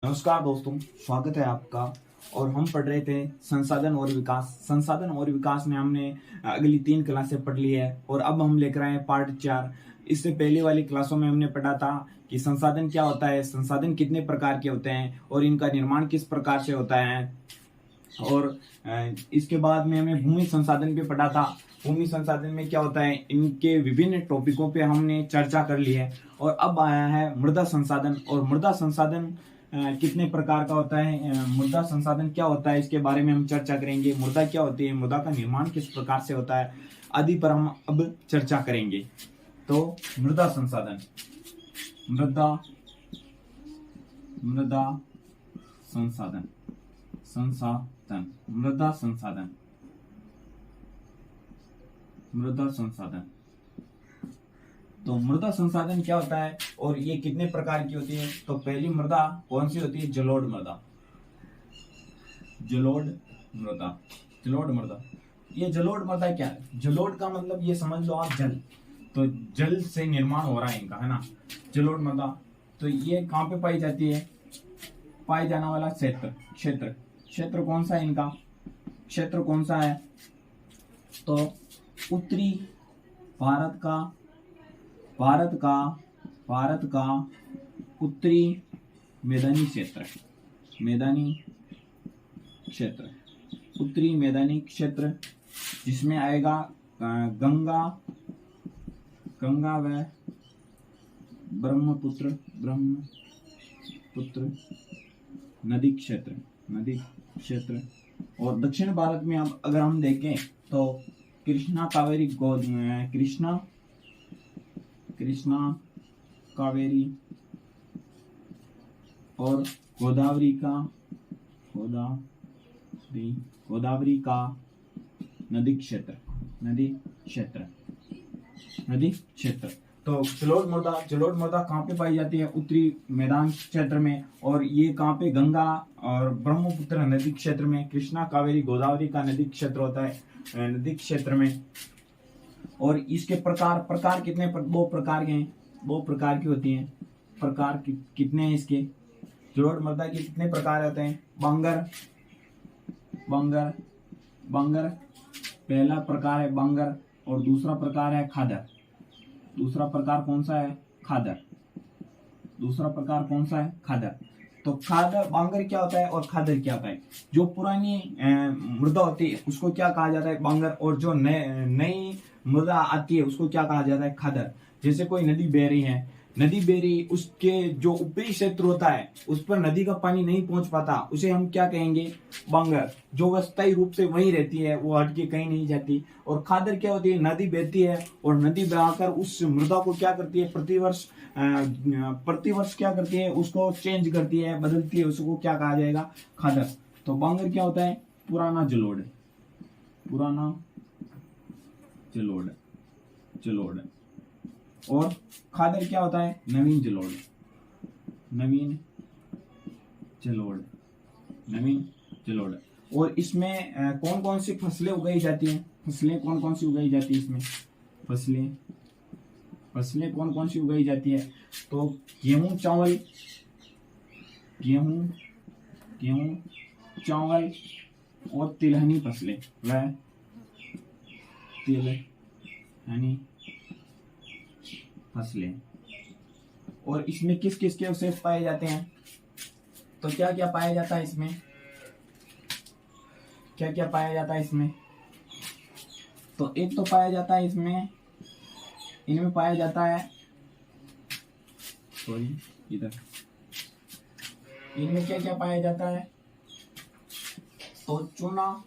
नमस्कार दोस्तों, स्वागत है आपका। और हम पढ़ रहे थे संसाधन और विकास। संसाधन और विकास में हमने अगली 3 क्लासें पढ़ ली है और अब हम लेकर आए पार्ट 4। इससे पहले वाली क्लासों में हमने पढ़ा था कि संसाधन क्या होता है, संसाधन कितने प्रकार के होते हैं और इनका निर्माण किस प्रकार से होता है। और इसके बाद में हमें भूमि संसाधन भी पढ़ा था। भूमि संसाधन में क्या होता है, इनके विभिन्न टॉपिकों पे हमने चर्चा कर ली है। और अब आया है मृदा संसाधन। और मृदा संसाधन कितने प्रकार का होता है, मृदा संसाधन क्या होता है, इसके बारे में हम चर्चा करेंगे। मृदा क्या होती है, मृदा का निर्माण किस प्रकार से होता है आदि पर हम अब चर्चा करेंगे। तो मृदा संसाधन, मृदा मृदा संसाधन, संसाधन, मृदा संसाधन, मृदा संसाधन। तो मृदा संसाधन क्या होता है और ये कितने प्रकार की होती है। तो पहली मृदा कौन सी होती है, जलोढ़ मृदा। जलोढ़ मृदा, जलोढ़ मृदा। ये जलोढ़ मृदा क्या है, जलोढ़ का मतलब ये समझ लो आप जल, तो जल से निर्माण हो रहा है इनका, है ना, जलोढ़ मृदा। तो ये कहाँ पे पाई जाती है, पाए जाने वाला क्षेत्र, क्षेत्र क्षेत्र कौन सा है इनका, क्षेत्र कौन सा है, तो उत्तरी भारत का, भारत का उत्तरी मैदानी क्षेत्र, मैदानी क्षेत्र, उत्तरी मैदानी क्षेत्र, जिसमें आएगा गंगा, गंगा व ब्रह्मपुत्र, ब्रह्मपुत्र नदी क्षेत्र, नदी क्षेत्र। और दक्षिण भारत में अब अगर हम देखें तो कृष्णा कावेरी कृष्णा कावेरी और गोदावरी का नदी क्षेत्र, नदी क्षेत्र, नदी क्षेत्र। तो जलोढ़ मृदा कहाँ पे पाई जाती है, उत्तरी मैदान क्षेत्र में। और ये कहाँ पे, गंगा और ब्रह्मपुत्र नदी क्षेत्र में, कृष्णा कावेरी गोदावरी का नदी क्षेत्र होता है नदी क्षेत्र में। और इसके प्रकार कितने, दो प्रकार के हैं, दो प्रकार की होती हैं। प्रकार कितने हैं इसके, जलोढ़ मृदा के कितने प्रकार होते हैं, बांगर, पहला प्रकार है बांगर और दूसरा प्रकार है खादर। दूसरा प्रकार कौन सा है, खादर। दूसरा प्रकार कौन सा है, खादर। तो खादर, बांगर क्या होता है और खादर क्या होता है। जो पुरानी मृदा होती है उसको क्या कहा जाता है, बांगर। और जो नई मृदा आती है उसको क्या कहा जाता है, खादर। जैसे कोई नदी बह रही है, नदी बह रही, उसके जो ऊपरी क्षेत्र होता है उस पर नदी का पानी नहीं पहुंच पाता, उसे हम क्या कहेंगे, बांगर। जो अस्थायी रूप से वहीं रहती है, वो हट के कहीं नहीं जाती। और खादर क्या होती है, नदी बहती है और नदी बहाकर उस मृदा को क्या करती है, प्रतिवर्ष क्या करती है, उसको चेंज करती है, बदलती है, उसको क्या कहा जाएगा, खादर। तो बांगर क्या होता है, पुराना जलोढ़, पुराना जलोढ़। और खादर क्या होता है, नवीन जलोढ़, नवीन जलोढ़। और इसमें कौन कौन सी फसलें उगाई जाती हैं, फसलें कौन कौन सी उगाई जाती है इसमें, फसलें कौन कौन सी उगाई जाती है। तो गेहूं चावल और तिलहनी फसलें, वह तिलहनी फसलें। और इसमें किस किस के अवशेष पाए जाते हैं, तो क्या क्या पाया जाता है इसमें, क्या क्या पाया जाता है इसमें। तो एक तो पाया जाता है इसमें, इनमें पाया जाता है, सॉरी इधर, इनमें क्या क्या पाया जाता है, तो चूना,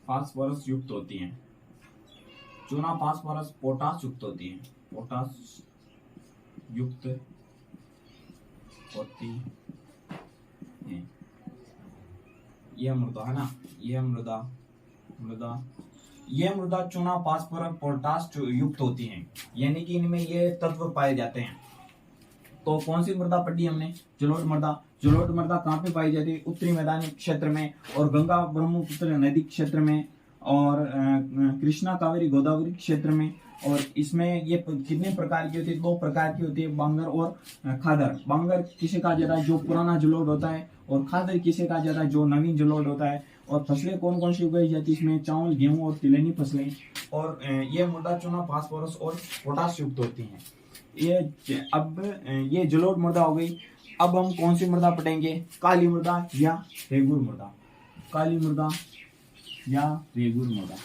फास्फोरस युक्त होती हैं, चूना, फास्फोरस, पोटास युक्त होती हैं, पोटास युक्त होती है। यह मृदा है ना, यह मृदा चूना, फास्फोरस, पोटास युक्त होती हैं, यानी कि इनमें ये तत्व पाए जाते हैं। तो कौन सी मृदा पढ़ी हमने, जलोढ़ मृदा। जलोढ़ मृदा कहाँ पे पाई जाती है, उत्तरी मैदानी क्षेत्र में और गंगा ब्रह्मपुत्र नदी क्षेत्र में। और कृष्णा कावेरी गोदावरी क्षेत्र में। और इसमें ये कितने प्रकार की होती है? 2 प्रकार की होती है, बांगर और खादर। बांगर किसे कहा जाता है? जो पुराना जलोढ़ होता है। और खादर किसे कहा जाता है? जो नवीन जलोढ़ होता है। और फसलें कौन कौन सी उगाई जाती है इसमें? चावल, गेहूं और तिलहनी फसलें। और ये मृदा चूना फास्फोरस और पोटाश युक्त होती है। ये जलोढ़ मृदा हो गई। अब हम कौन सी मृदा पढ़ेंगे? काली मृदा या रेगुर मृदा। काली मृदा या रेगुर मृदा,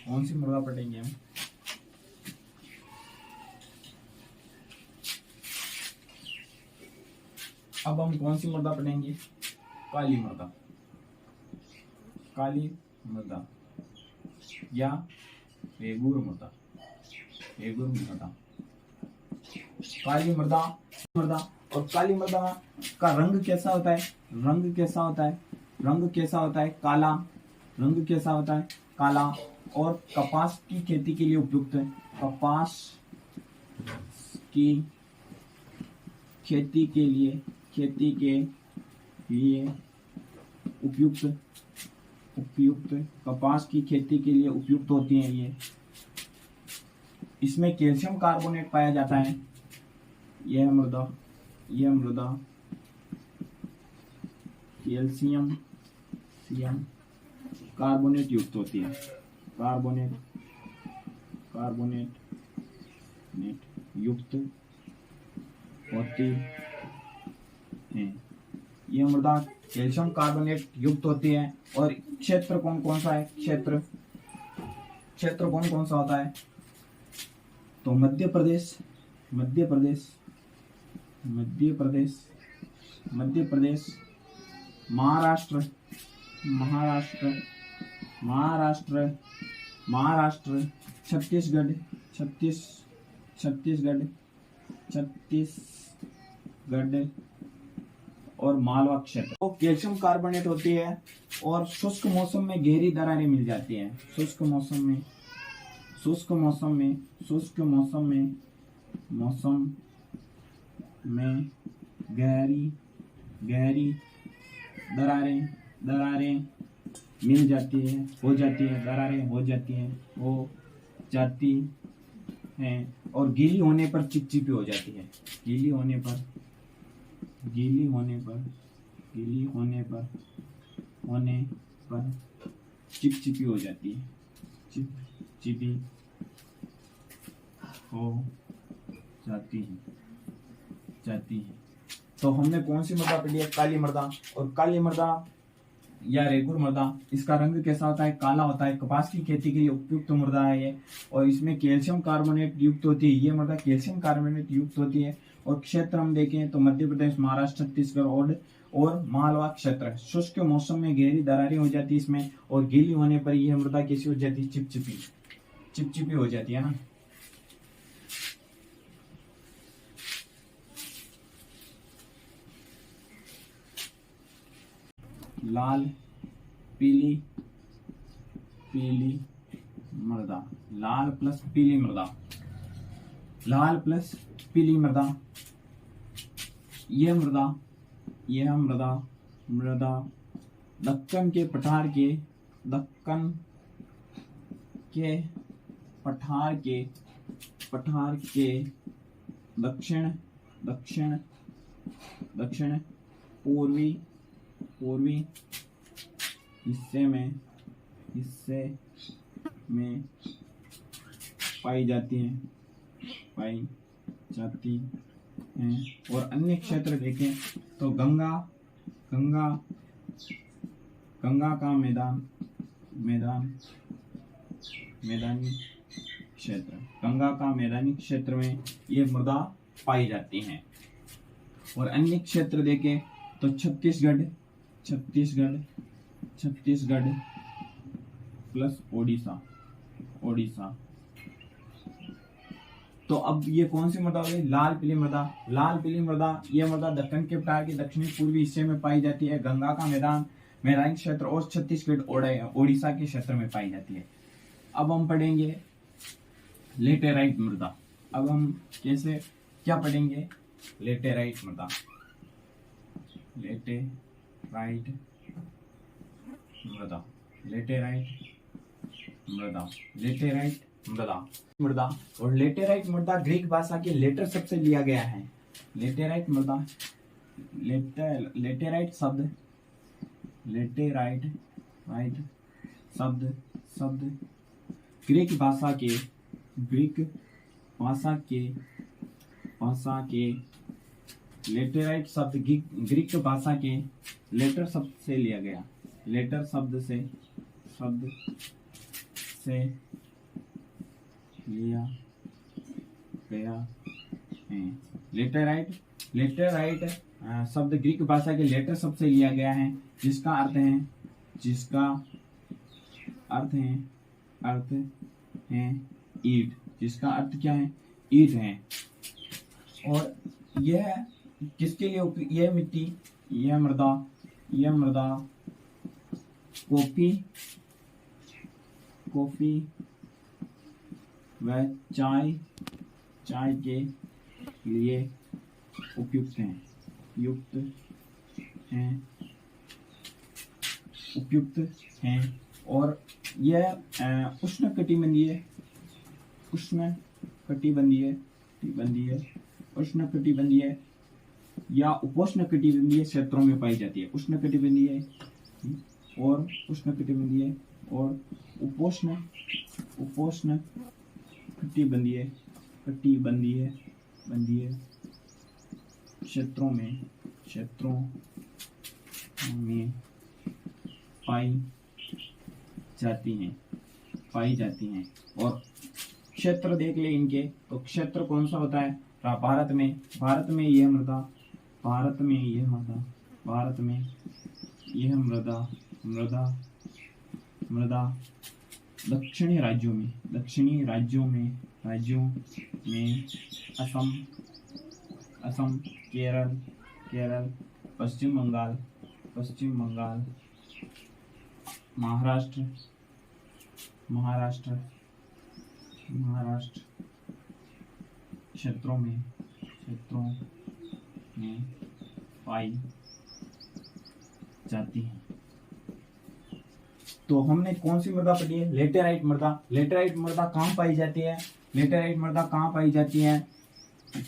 कौन सी मृदा पढ़ेंगे हम? अब हम कौन सी मृदा पढ़ेंगे? काली मृदा। काली मृदा या रेगुर मृदा। रेगुर मृदा, काली मृदा। मृदा और काली मृदा का रंग कैसा होता है? रंग कैसा होता है? रंग कैसा होता है? काला। रंग कैसा होता है? काला। और कपास की खेती के लिए उपयुक्त है। कपास की खेती के लिए उपयुक्त कपास की खेती के लिए उपयुक्त होती है ये। इसमें कैल्शियम कार्बोनेट पाया जाता है। यह मृदा कैल्शियम कार्बोनेट युक्त होती है। कार्बोनेट युक्त होती है। यह मृदा कैल्शियम कार्बोनेट युक्त होती है। और क्षेत्र कौन कौन सा है? क्षेत्र कौन कौन सा होता है? तो मध्य प्रदेश, महाराष्ट्र, छत्तीसगढ़ और मालवा क्षेत्र। तो कैल्शियम कार्बोनेट होती है। और शुष्क मौसम में गहरी दरारें मिल जाती हैं। शुष्क मौसम में गहरी दरारें मिल जाती है, हो जाती हैं। और गीली होने पर चिपचिपी हो जाती है। गीली होने पर चिपचिपी हो जाती है। चिपचिपी हो जाती है। तो हमने कौन सी मृदा पढ़ी है? काली मृदा। और काली मृदा या रेगुर मृदा, इसका रंग कैसा होता है? काला होता है। कपास की खेती के लिए उपयुक्त मृदा है ये। और इसमें कैल्शियम कार्बोनेट युक्त होती है। ये मृदा कैल्शियम कार्बोनेट युक्त होती है। और क्षेत्र हम देखें तो मध्य प्रदेश, महाराष्ट्र, छत्तीसगढ़ और मालवा क्षेत्र। शुष्क मौसम में गहरी दरारें हो जाती है इसमें। और गीली होने पर यह मृदा कैसी हो जाती है? चिपचिपी हो जाती है ना। लाल पीली मृदा, लाल प्लस पीली मृदा। यह मृदा दक्कन के पठार के दक्षिण पूर्वी हिस्से में पाई जाती हैं। और अन्य क्षेत्र देखें तो गंगा का मैदानी क्षेत्र में ये मृदा पाई जाती हैं। और अन्य क्षेत्र देखें तो छत्तीसगढ़ प्लस ओडिशा। तो अब ये कौन सी मृदा हो गई? लाल पीली मृदा। यह मृदा दक्कन के पठार के दक्षिणी पूर्वी हिस्से में पाई जाती है। गंगा का मैदानी क्षेत्र और छत्तीसगढ़ ओडिशा के क्षेत्र में पाई जाती है। अब हम पढ़ेंगे लेटेराइट मृदा। अब हम क्या पढ़ेंगे? लेटेराइट मृदा। लेटेराइट राइट मृदा, लेटेराइट मृदा, लेटेराइट मृदा, मृदा। और लेटेराइट मृदा ग्रीक भाषा के लेटर शब्द से लिया गया है। लेटेराइट मृदा, लेटेराइट शब्द, लेटेराइट राइट शब्द ग्रीक भाषा के लेटेराइट शब्द ग्रीक भाषा के लेटर शब्द से लिया गया, लेटर शब्द से लिया गया है। लेटेराइट शब्द ग्रीक भाषा के लेटर शब्द से लिया गया है, जिसका अर्थ है ईंट, जिसका अर्थ क्या है, ईंट है। और यह किसके लिए यह मिट्टी, यह मृदा कॉफी व चाय के लिए उपयुक्त हैं और यह उष्णकटिबंधीय या उपोष्णकटिबंधीय क्षेत्रों में पाई जाती है। उष्णकटिबंधीय और उपोष्ण कटिबंधीय क्षेत्रों में पाई जाती हैं। और क्षेत्र देख ले इनके, तो क्षेत्र कौन सा होता है, भारत में यह मृदा दक्षिणी राज्यों में असम, केरल, पश्चिम बंगाल, महाराष्ट्र क्षेत्रों में पाई जाती है। तो हमने कौन सी मृदा पढ़ी है, लेटेराइट मृदा कहाँ पाई जाती है,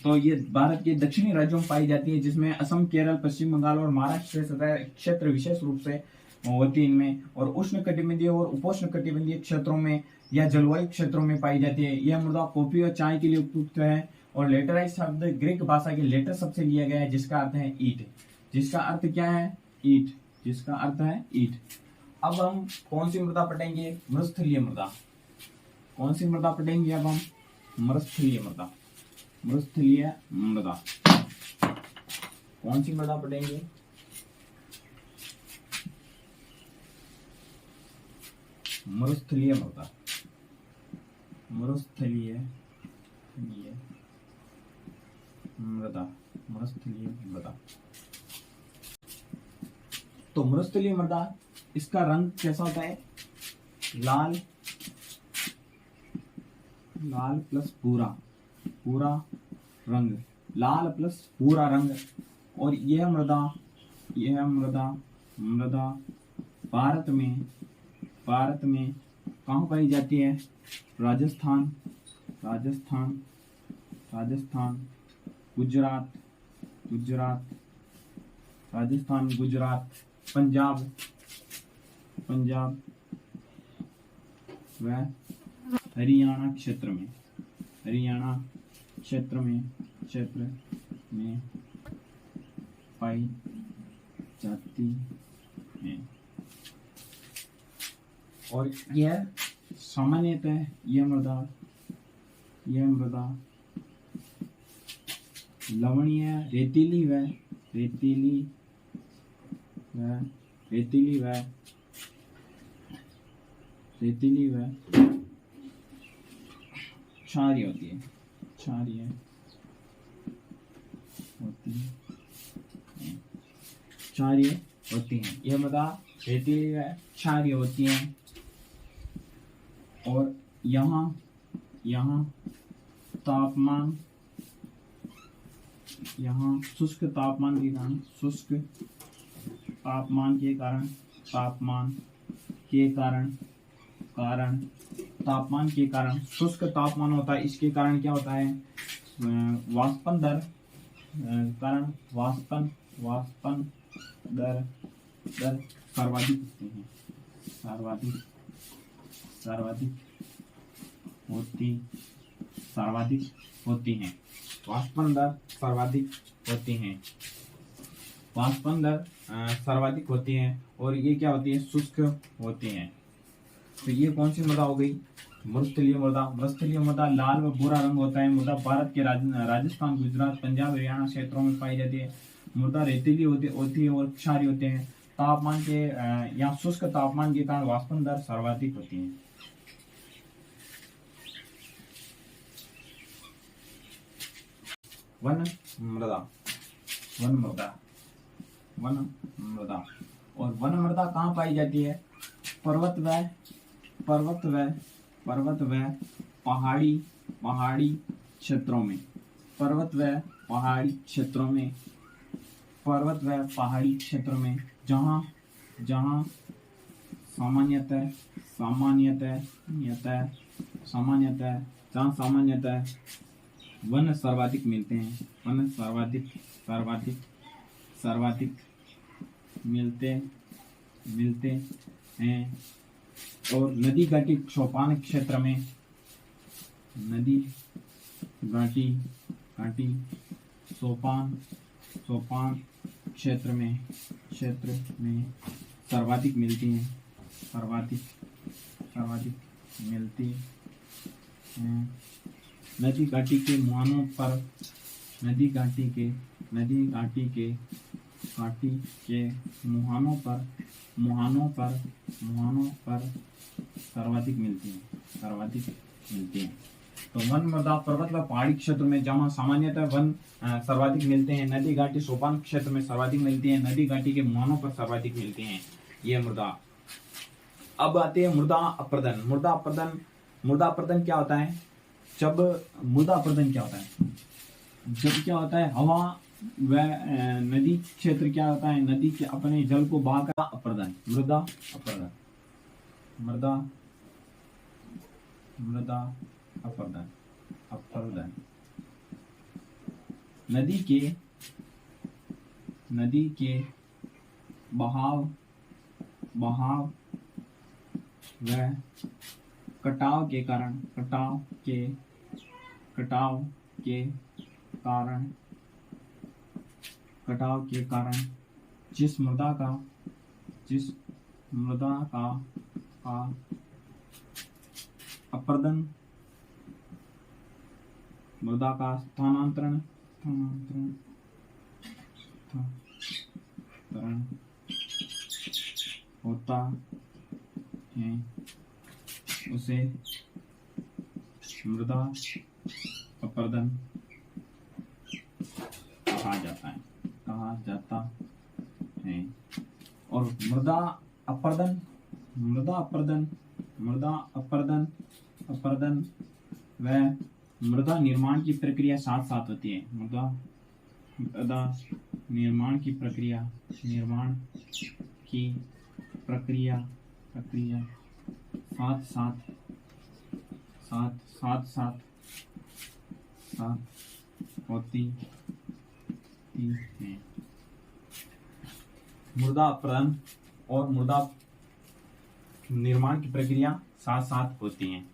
तो ये भारत के दक्षिणी राज्यों में पाई जाती है, जिसमें असम, केरल, पश्चिम बंगाल और महाराष्ट्र क्षेत्र विशेष रूप से होती है इनमें। और उष्णकटिबंधीय और उपोष्णकटिबंधीय क्षेत्रों में या जलवायु क्षेत्रों में पाई जाती है। यह मृदा कॉफी और चाय के लिए उपयुक्त है। और लेटेराइट शब्द ग्रीक भाषा के लेटर शब्द से लिया गया है, जिसका अर्थ है ईंट, जिसका अर्थ क्या है, ईंट, जिसका अर्थ है ईंट। अब हम कौन सी मृदा पढ़ेंगे, मृस्थलीय मृदा। कौन सी मृदा पढ़ेंगे अब हम, मृस्थलीय मृदा। कौन सी मृदा पढ़ेंगे, मृस्थलीय मृदा। तो मृस्थलीय मृदा, इसका रंग कैसा होता है, लाल प्लस भूरा रंग, लाल प्लस भूरा रंग। और यह मृदा भारत में कहाँ पाई जाती है, राजस्थान, गुजरात, पंजाब व हरियाणा क्षेत्र में पाई जाती है। और यह सामान्यतः यह मृदा लवणीय, रेतीली व क्षारीय होती है। यह मृदा रेतीली व क्षारीय होती है। और यहाँ तापमान, शुष्क तापमान के कारण, शुष्क तापमान के कारण, तापमान के कारण, तापमान के कारण शुष्क तापमान होता है, इसके कारण क्या होता है, वाष्पन दर, कारण वाष्पन दर सर्वाधिक होती है, सर्वाधिक होती हैं, वाष्पन दर सर्वाधिक होती हैं, वाष्पन दर सर्वाधिक होती हैं, और ये क्या होती है, शुष्क होती हैं। तो ये कौन सी मृदा हो गई, मरुस्थलीय मृदा। मरुस्थलीय मृदा लाल व भूरा रंग होता है। मृदा भारत के राजस्थान, गुजरात, पंजाब, हरियाणा क्षेत्रों में पाई जाती है। मृदा रेतीली होती है और क्षारीय होते हैं। तापमान के या शुष्क तापमान के कारण वाष्पन दर सर्वाधिक होती है। वन मृदा, और वन मृदा कहाँ पाई जाती है, पर्वत व पहाड़ी क्षेत्रों में, पर्वत व पहाड़ी क्षेत्रों में, जहाँ सामान्यतः वन सर्वाधिक मिलते हैं, सर्वाधिक मिलते हैं। और नदी घाटी सोपान क्षेत्र में, सोपान क्षेत्र में सर्वाधिक मिलती हैं, नदी घाटी के मुहानों पर, मुहानों पर सर्वाधिक मिलती हैं। तो वन मृदा पर्वत व पहाड़ी क्षेत्र में जहाँ सामान्यतः वन सर्वाधिक मिलते हैं, नदी घाटी सोपान क्षेत्र में सर्वाधिक मिलती हैं, नदी घाटी के मुहानों पर सर्वाधिक मिलती हैं ये मृदा। अब आते हैं मृदा अपर्दन। मृदा अपर्दन क्या होता है, जब क्या होता है, हवा व नदी क्षेत्र क्या होता है, नदी के अपने जल को बहाकर अपर्दन, मृदा अपर्दन। नदी के बहाव व कटाव के कारण जिस मृदा का अपर्दन, मृदा का स्थानांतरण होता है, उसे मृदा अपर्दन कहा जाता है। और मृदा अपर्दन व मृदा निर्माण की प्रक्रिया साथ साथ होती है। मृदा निर्माण की प्रक्रिया साथ होती है। मृदा अपरदन और मृदा निर्माण की प्रक्रिया साथ साथ होती हैं।